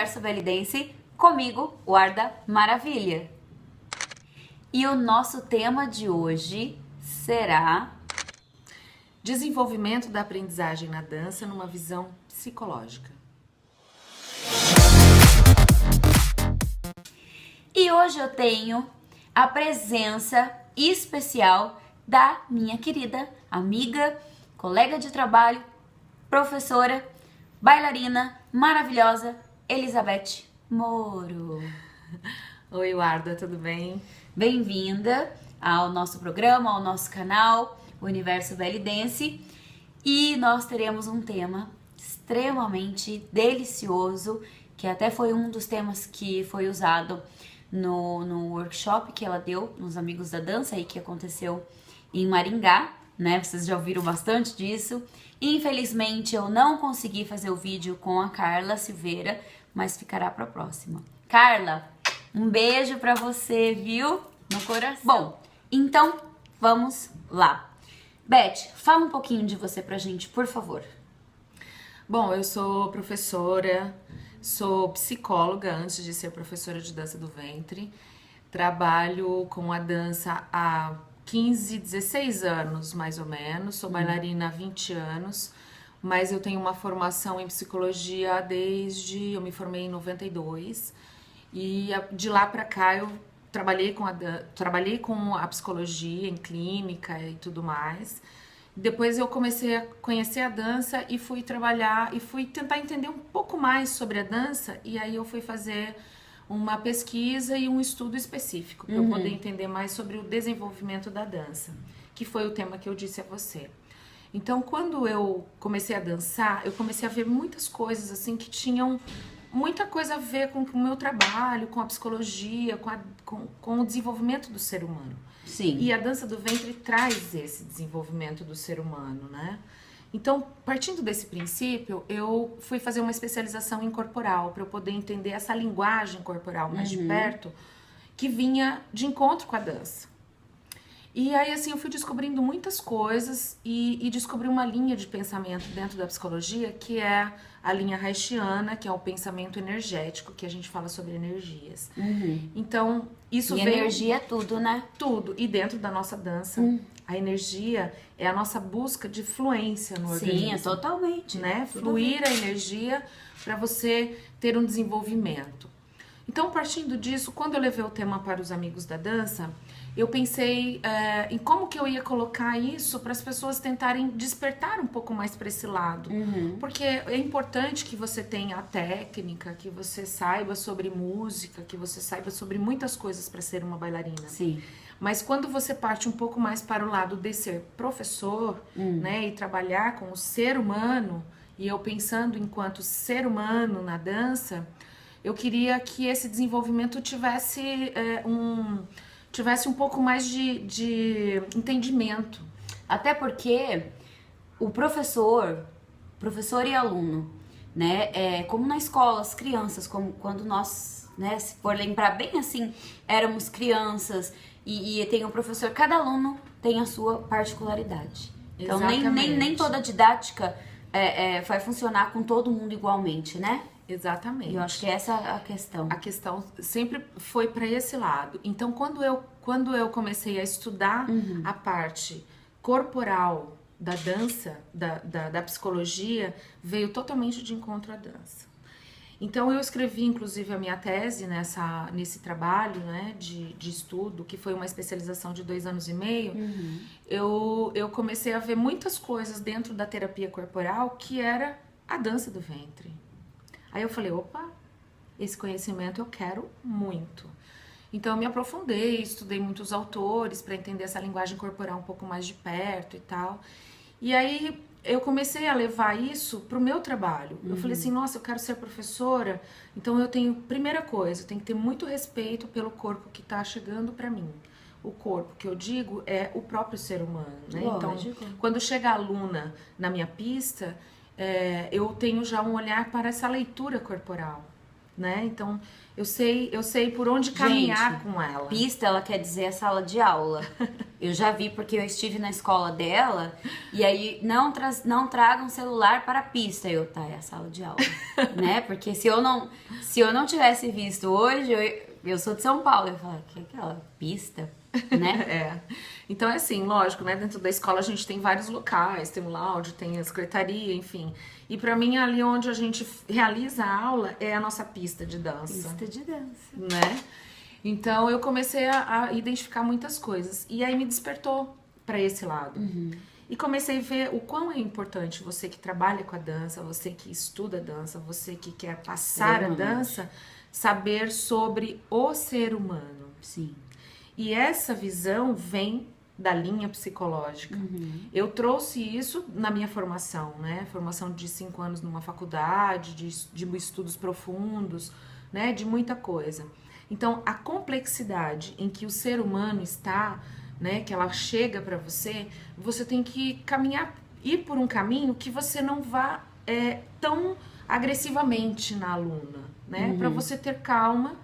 Universo Belidense, comigo, Warda Maravilha. E o nosso tema de hoje será desenvolvimento da aprendizagem na dança numa visão psicológica. E hoje eu tenho a presença especial da minha querida amiga, colega de trabalho, professora, bailarina maravilhosa, Elizabeth Moro. Oi, Warda, tudo bem? Bem-vinda ao nosso programa, ao nosso canal, Universo Belidense. E nós teremos um tema extremamente delicioso, que até foi um dos temas que foi usado no workshop que ela deu nos Amigos da Dança, aí que aconteceu em Maringá, né? Vocês já ouviram bastante disso. Infelizmente eu não consegui fazer o vídeo com a Carla Silveira, mas ficará para a próxima. Carla, um beijo para você, viu? No coração. Bom, então vamos lá. Beth, fala um pouquinho de você pra gente, por favor. Bom, eu sou professora, sou psicóloga antes de ser professora de dança do ventre. Trabalho com a dança há 15, 16 anos, mais ou menos. Sou bailarina há 20 anos, mas eu tenho uma formação em psicologia desde... Eu me formei em 92 e de lá pra cá eu trabalhei com a psicologia em clínica e tudo mais. Depois eu comecei a conhecer a dança e fui trabalhar e fui tentar entender um pouco mais sobre a dança, e aí eu fui fazer uma pesquisa e um estudo específico para eu poder entender mais sobre o desenvolvimento da dança, que foi o tema que eu disse a você. Então, quando eu comecei a dançar, eu comecei a ver muitas coisas assim que tinham muita coisa a ver com o meu trabalho, com a psicologia, com o desenvolvimento do ser humano. Sim. E a dança do ventre traz esse desenvolvimento do ser humano, né? Então, partindo desse princípio, eu fui fazer uma especialização em corporal, para eu poder entender essa linguagem corporal mais de perto, que vinha de encontro com a dança. E aí, assim, eu fui descobrindo muitas coisas e descobri uma linha de pensamento dentro da psicologia, que é a linha Reichiana, que é o pensamento energético, que a gente fala sobre energias. Então, isso e veio... energia é tudo, né? Tudo. E dentro da nossa dança, a energia é a nossa busca de fluência no organismo. Sim, é totalmente. Né? Fluir a energia para você ter um desenvolvimento. Então, partindo disso, quando eu levei o tema para os Amigos da Dança, eu pensei em como que eu ia colocar isso para as pessoas tentarem despertar um pouco mais para esse lado. Porque é importante que você tenha a técnica, que você saiba sobre música, que você saiba sobre muitas coisas para ser uma bailarina. Sim. Mas quando você parte um pouco mais para o lado de ser professor, né, e trabalhar com o ser humano, e eu pensando enquanto ser humano na dança, eu queria que esse desenvolvimento tivesse um pouco mais de entendimento. Até porque o professor e aluno, né, como na escola, as crianças, como quando nós, né, se for lembrar bem assim, éramos crianças e tem um professor, cada aluno tem a sua particularidade. Então nem toda didática vai funcionar com todo mundo igualmente, né? Exatamente. Eu acho que essa é a questão. A questão sempre foi para esse lado. Então, quando eu comecei a estudar a parte corporal da dança, da psicologia, veio totalmente de encontro à dança. Então, eu escrevi, inclusive, a minha tese nesse trabalho, né, de estudo, que foi uma especialização de 2 anos e meio. Eu comecei a ver muitas coisas dentro da terapia corporal que era a dança do ventre. Aí eu falei, opa, esse conhecimento eu quero muito. Então eu me aprofundei, estudei muitos autores para entender essa linguagem corporal um pouco mais de perto e tal. E aí eu comecei a levar isso pro meu trabalho. Eu falei assim, nossa, eu quero ser professora, então eu tenho, primeira coisa, eu tenho que ter muito respeito pelo corpo que tá chegando para mim. O corpo que eu digo é o próprio ser humano, né? Então, quando chega a aluna na minha pista, eu tenho já um olhar para essa leitura corporal, né? Então, eu sei por onde caminhar com ela. Pista, ela quer dizer a sala de aula. Eu já vi porque eu estive na escola dela e aí não tragam celular para a pista. Tá, é a sala de aula, né? Porque se eu não tivesse visto hoje, eu sou de São Paulo, eu ia falar, que é aquela pista, né? É. Então, é assim, lógico, né? Dentro da escola a gente tem vários locais, tem o lounge, tem a secretaria, enfim. E pra mim, ali onde a gente realiza a aula é a nossa pista de dança. Pista de dança. Né? Então, eu comecei a identificar muitas coisas. E aí me despertou pra esse lado. E comecei a ver o quão é importante você que trabalha com a dança, você que estuda dança, você que quer passar a dança, saber sobre o ser humano. Sim. E essa visão vem da linha psicológica. Eu trouxe isso na minha formação, né? Formação de 5 anos numa faculdade, de estudos profundos, né? De muita coisa. Então, a complexidade em que o ser humano está, né? Que ela chega para você, você tem que ir por um caminho que você não vá tão agressivamente na aluna, né? Para você ter calma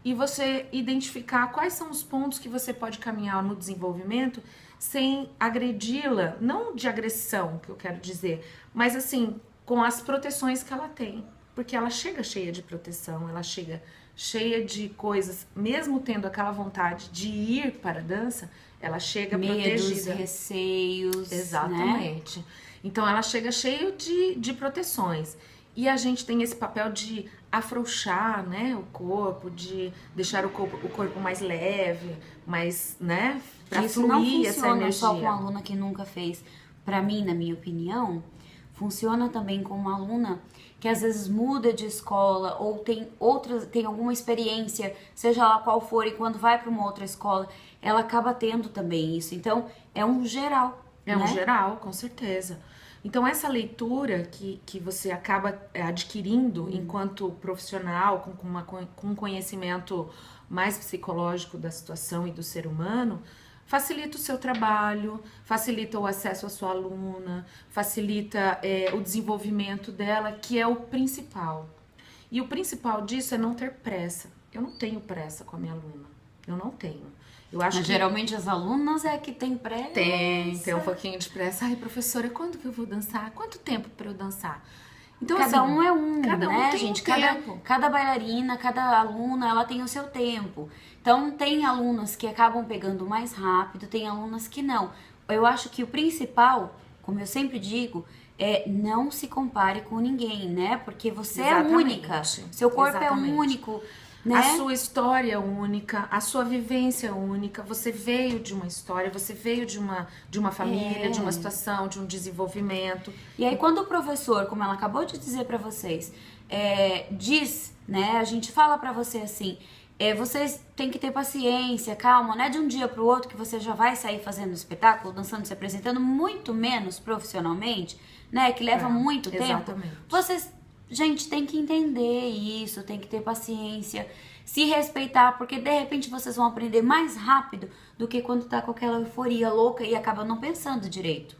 e você identificar quais são os pontos que você pode caminhar no desenvolvimento sem agredi-la, não de agressão, que eu quero dizer, mas assim, com as proteções que ela tem. Porque ela chega cheia de proteção, ela chega cheia de coisas, mesmo tendo aquela vontade de ir para a dança, ela chega Medos, protegida. receios, Exatamente. Né? Então ela chega cheia de proteções. E a gente tem esse papel de afrouxar, né, o corpo, de deixar o corpo mais leve, mais, né, pra Isso não fluir essa funciona energia. só com uma aluna que nunca fez. Pra mim, na minha opinião, funciona também com uma aluna que às vezes muda de escola ou tem alguma experiência, seja lá qual for, e quando vai para uma outra escola, ela acaba tendo também isso. Então, é um geral. É um geral, com certeza. Então, essa leitura que você acaba adquirindo enquanto profissional, com um conhecimento mais psicológico da situação e do ser humano, facilita o seu trabalho, facilita o acesso à sua aluna, facilita o desenvolvimento dela, que é o principal. E o principal disso é não ter pressa. Eu não tenho pressa com a minha aluna. Eu não tenho. Eu acho Mas que geralmente as alunas é que tem pressa. tem um pouquinho de pressa. Ai, professora, quando que eu vou dançar? Quanto tempo para eu dançar? Então, Cada assim, um é um, cada um né, tem gente? um tempo. Cada bailarina, cada aluna, ela tem o seu tempo. Então, tem alunas que acabam pegando mais rápido, tem alunas que não. Eu acho que o principal, como eu sempre digo, é não se compare com ninguém, né? Porque você é única, seu corpo é único, né? A sua história é única, a sua vivência é única, você veio de uma história, você veio de uma família, de uma situação, de um desenvolvimento. E aí quando o professor, como ela acabou de dizer pra vocês, diz, né, a gente fala pra você assim, vocês têm que ter paciência, calma, não é de um dia pro outro que você já vai sair fazendo espetáculo, dançando, se apresentando, muito menos profissionalmente, né, que leva muito tempo. Exatamente. Vocês, gente, tem que entender isso, tem que ter paciência, se respeitar, porque de repente vocês vão aprender mais rápido do que quando tá com aquela euforia louca e acaba não pensando direito.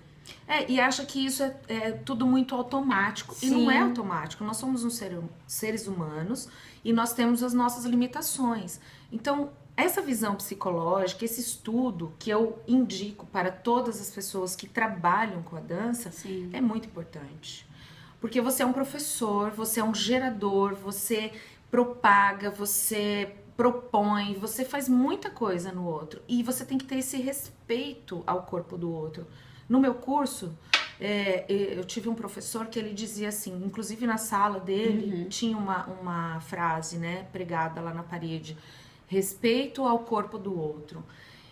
E acha que isso é tudo muito automático. Sim. E não é automático. Nós somos seres humanos e nós temos as nossas limitações. Então, essa visão psicológica, esse estudo que eu indico para todas as pessoas que trabalham com a dança, Sim. é muito importante. Porque você é um professor, você é um gerador, você propaga, você propõe, você faz muita coisa no outro. E você tem que ter esse respeito ao corpo do outro. No meu curso, eu tive um professor que ele dizia assim, inclusive na sala dele, tinha uma frase, né, pregada lá na parede, respeito ao corpo do outro.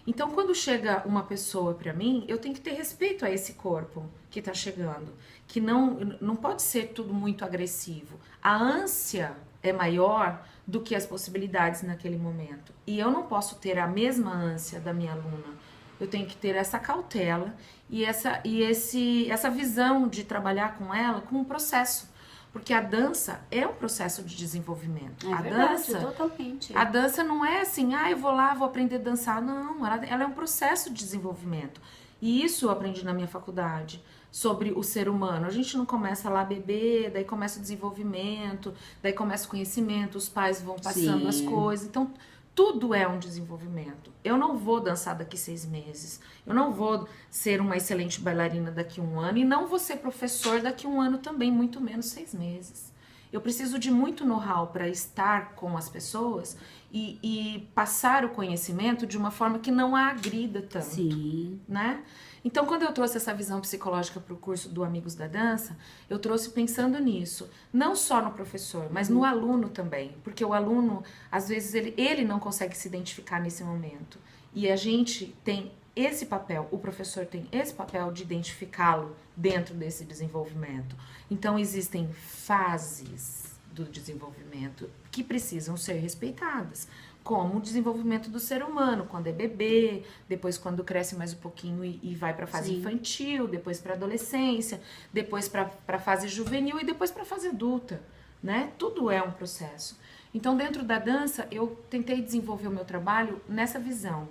Então, quando chega uma pessoa pra mim, eu tenho que ter respeito a esse corpo que tá chegando, que não pode ser tudo muito agressivo. A ânsia é maior do que as possibilidades naquele momento. E eu não posso ter a mesma ânsia da minha aluna. Eu tenho que ter essa cautela e essa visão de trabalhar com ela com um processo. Porque a dança é um processo de desenvolvimento. É verdade, totalmente. A dança não é assim, eu vou lá, vou aprender a dançar. Não, ela é um processo de desenvolvimento. E isso eu aprendi na minha faculdade, sobre o ser humano. A gente não começa lá a beber, daí começa o desenvolvimento, daí começa o conhecimento, os pais vão passando as coisas. Então, tudo é um desenvolvimento. Eu não vou dançar daqui 6 meses. Eu não vou ser uma excelente bailarina daqui 1 ano. E não vou ser professor daqui 1 ano também, muito menos 6 meses. Eu preciso de muito know-how para estar com as pessoas e passar o conhecimento de uma forma que não a agrida tanto. Sim. Né? Então, quando eu trouxe essa visão psicológica para o curso do Amigos da Dança, eu trouxe pensando nisso, não só no professor, mas no aluno também, porque o aluno, às vezes, ele não consegue se identificar nesse momento. E a gente tem esse papel, o professor tem esse papel de identificá-lo dentro desse desenvolvimento. Então, existem fases do desenvolvimento que precisam ser respeitadas, como o desenvolvimento do ser humano, quando é bebê, depois quando cresce mais um pouquinho e vai para a fase infantil, depois para adolescência, depois para a fase juvenil e depois para a fase adulta, né? Tudo é um processo. Então, dentro da dança, eu tentei desenvolver o meu trabalho nessa visão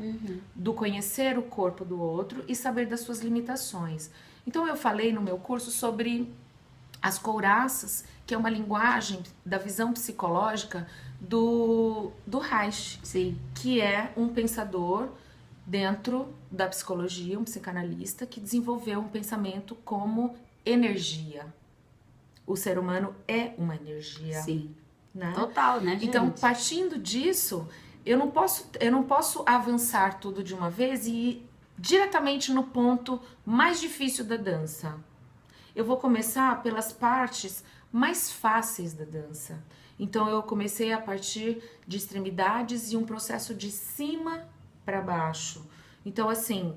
do conhecer o corpo do outro e saber das suas limitações. Então, eu falei no meu curso sobre as couraças, que é uma linguagem da visão psicológica do Reich, que é um pensador dentro da psicologia, um psicanalista que desenvolveu um pensamento como energia. O ser humano é uma energia. Sim. Né? Total, né, gente? Então, partindo disso, eu não posso avançar tudo de uma vez e ir diretamente no ponto mais difícil da dança. Eu vou começar pelas partes mais fáceis da dança. Então, eu comecei a partir de extremidades e um processo de cima para baixo. Então, assim,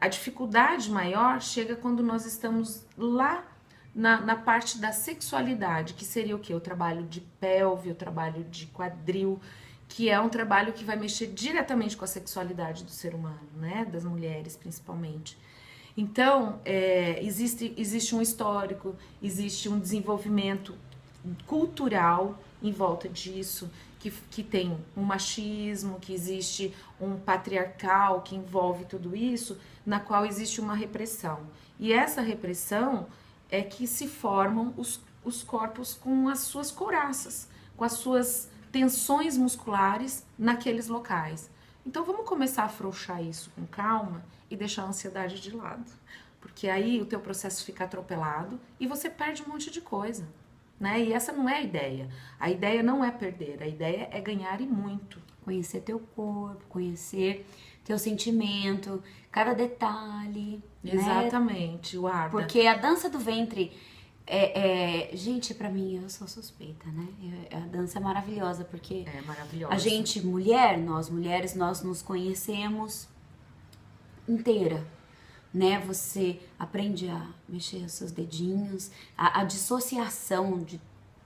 a dificuldade maior chega quando nós estamos lá na parte da sexualidade, que seria o quê? O trabalho de pelve, o trabalho de quadril, que é um trabalho que vai mexer diretamente com a sexualidade do ser humano, né? Das mulheres, principalmente. Então, existe um histórico, existe um desenvolvimento cultural em volta disso, que tem um machismo, que existe um patriarcal que envolve tudo isso, na qual existe uma repressão. E essa repressão é que se formam os corpos com as suas couraças, com as suas tensões musculares naqueles locais. Então vamos começar a afrouxar isso com calma e deixar a ansiedade de lado. Porque aí o teu processo fica atropelado e você perde um monte de coisa. Né? E essa não é a ideia. A ideia não é perder, a ideia é ganhar e muito. Conhecer teu corpo, conhecer teu sentimento, cada detalhe. Exatamente, né? Warda. Porque a dança do ventre, gente, pra mim, eu sou suspeita, né? A dança é maravilhosa, porque é maravilhosa. A gente, nós mulheres, nós nos conhecemos inteira. Né? Você aprende a mexer os seus dedinhos, a dissociação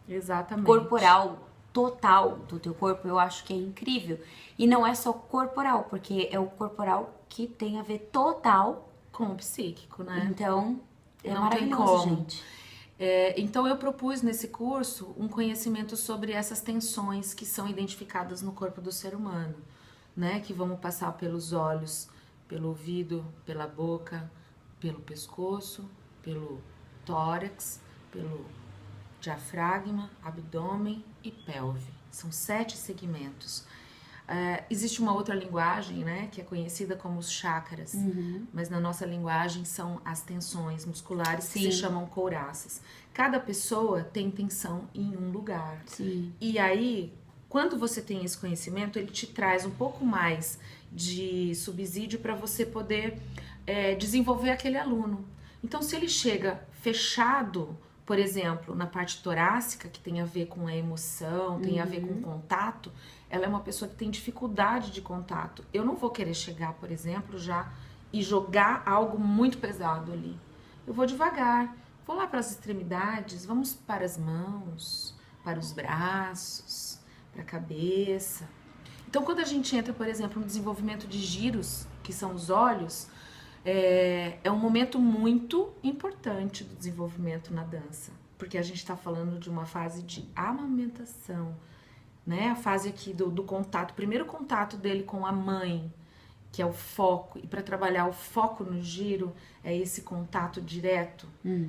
Exatamente. corporal total do teu corpo, eu acho que é incrível. E não é só corporal, porque é o corporal que tem a ver total com o psíquico, né? Então, é não maravilhoso, tem como. gente. Então, eu propus nesse curso um conhecimento sobre essas tensões que são identificadas no corpo do ser humano, né? Que vamos passar pelos olhos, pelo ouvido, pela boca, pelo pescoço, pelo tórax, pelo diafragma, abdômen e pelve. São 7 segmentos. Existe uma outra linguagem, né, que é conhecida como os chakras, mas na nossa linguagem são as tensões musculares que se chamam couraças. Cada pessoa tem tensão em um lugar. Sim. E aí, quando você tem esse conhecimento, ele te traz um pouco mais de subsídio para você poder desenvolver aquele aluno. Então, se ele chega fechado, por exemplo, na parte torácica, que tem a ver com a emoção, tem a ver com o contato, ela é uma pessoa que tem dificuldade de contato. Eu não vou querer chegar, por exemplo, já e jogar algo muito pesado ali. Eu vou devagar, vou lá para as extremidades, vamos para as mãos, para os braços, para a cabeça. Então, quando a gente entra, por exemplo, no desenvolvimento de giros, que são os olhos, é um momento muito importante do desenvolvimento na dança, porque a gente está falando de uma fase de amamentação, né? A fase aqui do contato, o primeiro contato dele com a mãe, que é o foco, e para trabalhar o foco no giro, é esse contato direto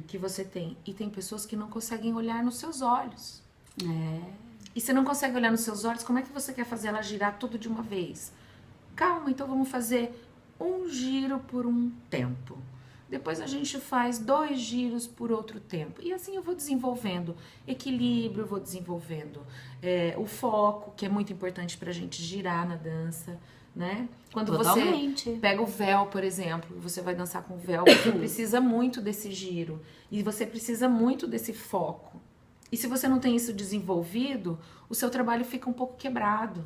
que você tem. E tem pessoas que não conseguem olhar nos seus olhos. e você não consegue olhar nos seus olhos, como é que você quer fazer ela girar tudo de uma vez? Calma, então vamos fazer um giro por um tempo. Depois a gente faz 2 giros por outro tempo. E assim eu vou desenvolvendo equilíbrio, vou desenvolvendo o foco, que é muito importante pra gente girar na dança, né? Quando Totalmente. você pega o véu, por exemplo, você vai dançar com o véu, você precisa muito desse giro. E você precisa muito desse foco. E se você não tem isso desenvolvido, o seu trabalho fica um pouco quebrado.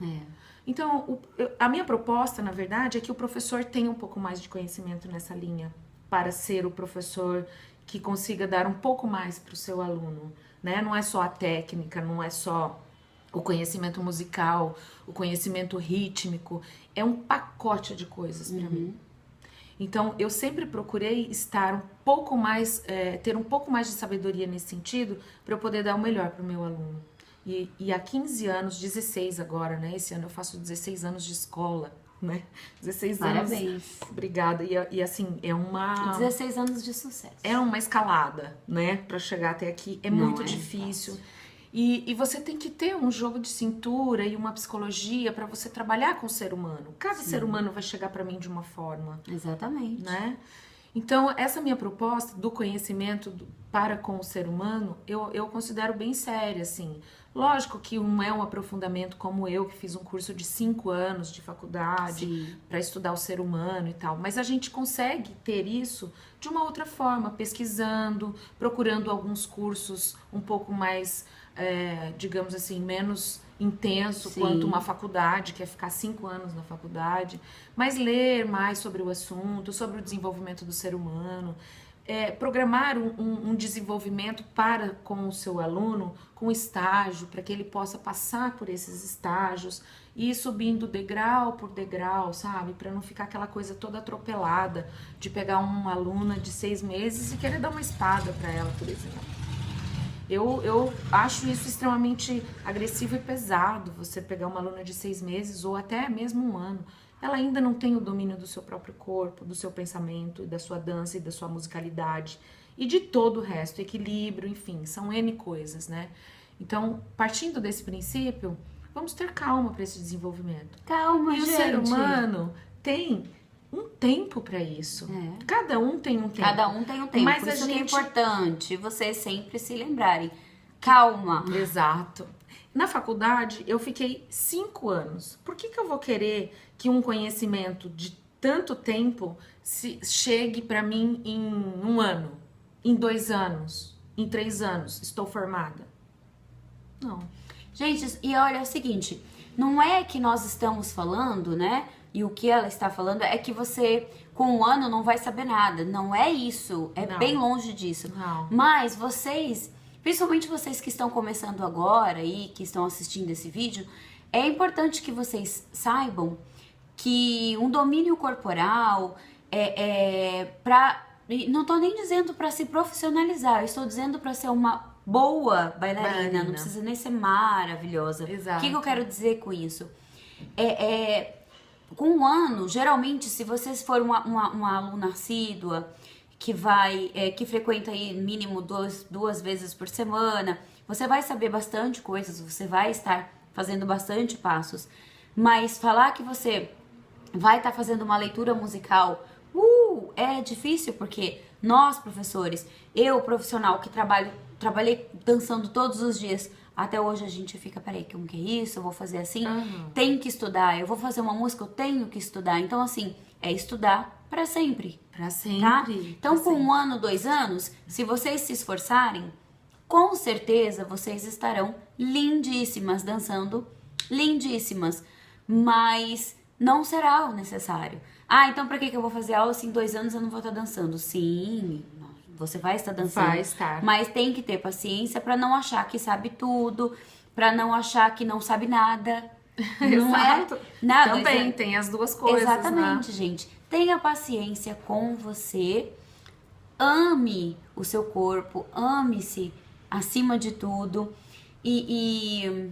Então, a minha proposta, na verdade, é que o professor tenha um pouco mais de conhecimento nessa linha, para ser o professor que consiga dar um pouco mais para o seu aluno, né? Não é só a técnica, não é só o conhecimento musical, o conhecimento rítmico, é um pacote de coisas para mim. Então, eu sempre procurei estar um pouco mais, ter um pouco mais de sabedoria nesse sentido, para eu poder dar o melhor para o meu aluno. E há 15 anos, 16 agora, né? Esse ano eu faço 16 anos de escola, né? 16 anos. Parabéns. Obrigada. E assim, é uma... 16 anos de sucesso. É uma escalada, né? Pra chegar até aqui. É muito difícil. E você tem que ter um jogo de cintura e uma psicologia pra você trabalhar com o ser humano. Cada ser humano vai chegar pra mim de uma forma. Exatamente. Né? Então, essa minha proposta do conhecimento para com o ser humano, eu considero bem séria, assim. Lógico que não é um aprofundamento como eu, que fiz um curso de 5 anos de faculdade para estudar o ser humano e tal. Mas a gente consegue ter isso de uma outra forma, pesquisando, procurando alguns cursos um pouco mais, digamos assim, menos intenso quanto uma faculdade, que é ficar 5 anos na faculdade, mas ler mais sobre o assunto, sobre o desenvolvimento do ser humano, programar um desenvolvimento para com o seu aluno, com estágio, para que ele possa passar por esses estágios e ir subindo degrau por degrau, sabe? Para não ficar aquela coisa toda atropelada de pegar uma aluna de 6 meses e querer dar uma espada para ela, por exemplo. Eu acho isso extremamente agressivo e pesado, você pegar uma aluna de 6 meses ou até mesmo 1 ano. Ela ainda não tem o domínio do seu próprio corpo, do seu pensamento, da sua dança e da sua musicalidade e de todo o resto, equilíbrio, enfim, são N coisas, né? Então, partindo desse princípio, vamos ter calma para esse desenvolvimento. Calma, gente. E o ser humano tem um tempo para isso. Cada um tem um tempo. Cada um tem um tempo. Mas isso que é importante vocês sempre se lembrarem. Calma. Exato. Na faculdade, eu fiquei 5 anos. Por que eu vou querer que um conhecimento de tanto tempo chegue para mim em 1 ano, em 2 anos, em 3 anos? Estou formada? Não. Gente, e olha, é o seguinte, não é que nós estamos falando, né? E o que ela está falando é que você, com 1 ano, não vai saber nada. Não é isso. É bem longe disso. Não. Mas vocês, principalmente vocês que estão começando agora e que estão assistindo esse vídeo, é importante que vocês saibam que um domínio corporal não tô nem dizendo para se profissionalizar, eu estou dizendo para ser uma boa bailarina, não precisa nem ser maravilhosa. Exato. O que eu quero dizer com isso? Com 1 ano, geralmente, se vocês for uma aluna assídua, que frequenta aí mínimo 2 vezes por semana, você vai saber bastante coisas, você vai estar fazendo bastante passos. Mas falar que você vai estar fazendo uma leitura musical, é difícil, porque nós, professores, eu, profissional que trabalhei dançando todos os dias, até hoje a gente fica, peraí, como que é isso? Eu vou fazer assim? Tenho que estudar, eu vou fazer uma música, eu tenho que estudar. Então, assim, é estudar pra sempre. Pra sempre. Tá? Então, com 1 ano, 2 anos, se vocês se esforçarem, com certeza vocês estarão lindíssimas, dançando lindíssimas. Mas não será o necessário. Então pra que eu vou fazer aula se em 2 anos eu não vou estar dançando? Sim, você vai estar dançando. Vai estar. Mas tem que ter paciência pra não achar que sabe tudo, pra não achar que não sabe nada. Não Exato. é nada. Também tem as duas coisas, exatamente, né? gente. Tenha paciência com você. Ame o seu corpo, ame-se acima de tudo. E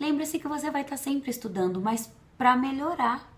lembre-se que você vai estar sempre estudando, mas pra melhorar.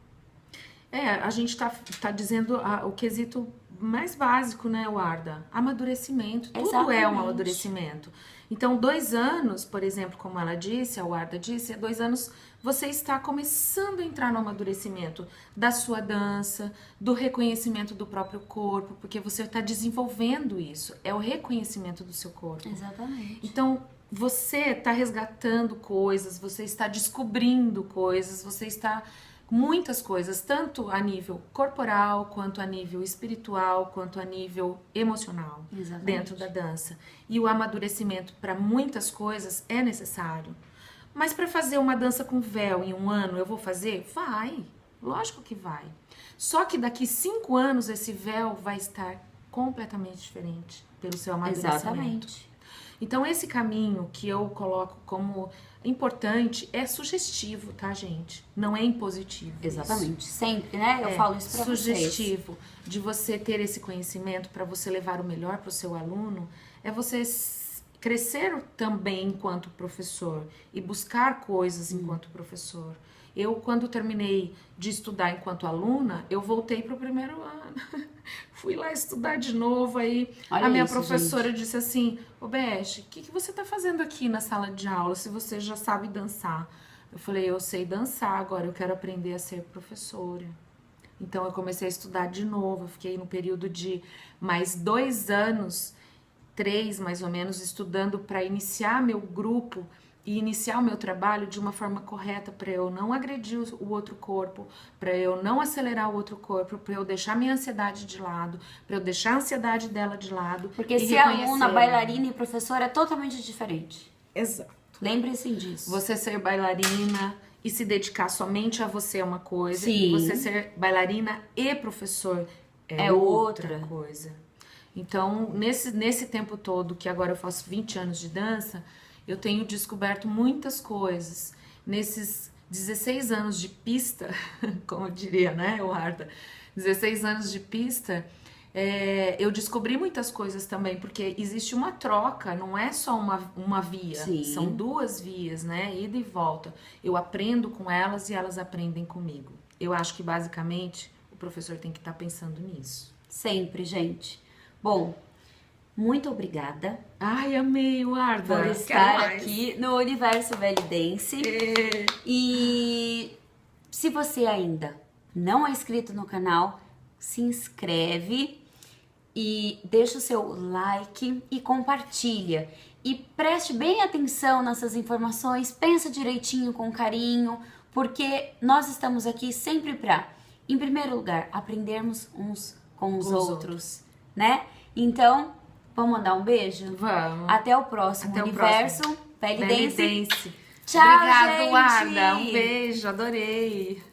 A gente tá dizendo o quesito mais básico, né, Warda? Amadurecimento. Tudo é um Exatamente. amadurecimento. Então, 2 anos, por exemplo, como ela disse, a Warda disse, 2 anos você está começando a entrar no amadurecimento da sua dança, do reconhecimento do próprio corpo, porque você está desenvolvendo isso. É o reconhecimento do seu corpo. Exatamente. Então, você está resgatando coisas, você está descobrindo coisas, você está muitas coisas, tanto a nível corporal, quanto a nível espiritual, quanto a nível emocional, Exatamente. dentro da dança. E o amadurecimento para muitas coisas é necessário. Mas para fazer uma dança com véu em 1 ano, eu vou fazer? Vai, lógico que vai. Só que daqui 5 anos esse véu vai estar completamente diferente pelo seu amadurecimento. Exatamente. Então, esse caminho que eu coloco como importante é sugestivo, tá, gente? Não é impositivo. Exatamente. Sempre, né? Eu falo isso pra vocês. Sugestivo de você ter esse conhecimento para você levar o melhor para o seu aluno é você crescer também enquanto professor e buscar coisas enquanto professor. Eu, quando terminei de estudar enquanto aluna, eu voltei para o 1º ano. Fui lá estudar de novo, aí Olha a minha isso, professora disse assim, ô Beth, o que você tá fazendo aqui na sala de aula se você já sabe dançar? Eu falei, eu sei dançar, agora eu quero aprender a ser professora. Então eu comecei a estudar de novo, eu fiquei no período de mais 2 anos, 3 mais ou menos, estudando para iniciar meu grupo e iniciar o meu trabalho de uma forma correta, para eu não agredir o outro corpo, para eu não acelerar o outro corpo, para eu deixar minha ansiedade de lado, para eu deixar a ansiedade dela de lado. Porque e ser reconhecer. aluna, bailarina e professora é totalmente diferente. Exato. Lembre-se disso. Você ser bailarina e se dedicar somente a você é uma coisa, Sim. e você ser bailarina e professor É outra outra. coisa. Então, nesse tempo todo, que agora eu faço 20 anos de dança, eu tenho descoberto muitas coisas. Nesses 16 anos de pista, como diria, né, Warda? 16 anos de pista, eu descobri muitas coisas também, porque existe uma troca, não é só uma via, Sim. são 2 vias, né, ida e volta. Eu aprendo com elas e elas aprendem comigo. Eu acho que, basicamente, o professor tem que estar pensando nisso. Sempre, gente. Bom, muito obrigada Ai, amei, Warda. por Quero estar mais. aqui no Universo Belly Dance. E se você ainda não é inscrito no canal, se inscreve e deixa o seu like e compartilha. E preste bem atenção nessas informações, pensa direitinho, com carinho, porque nós estamos aqui sempre para, em primeiro lugar, aprendermos uns com os outros, né? Então, vamos mandar um beijo? Vamos. Até o próximo Até o Universo próximo. Belly Belly Dance. Dance. Tchau, Obrigada, gente! Warda. Um beijo, adorei.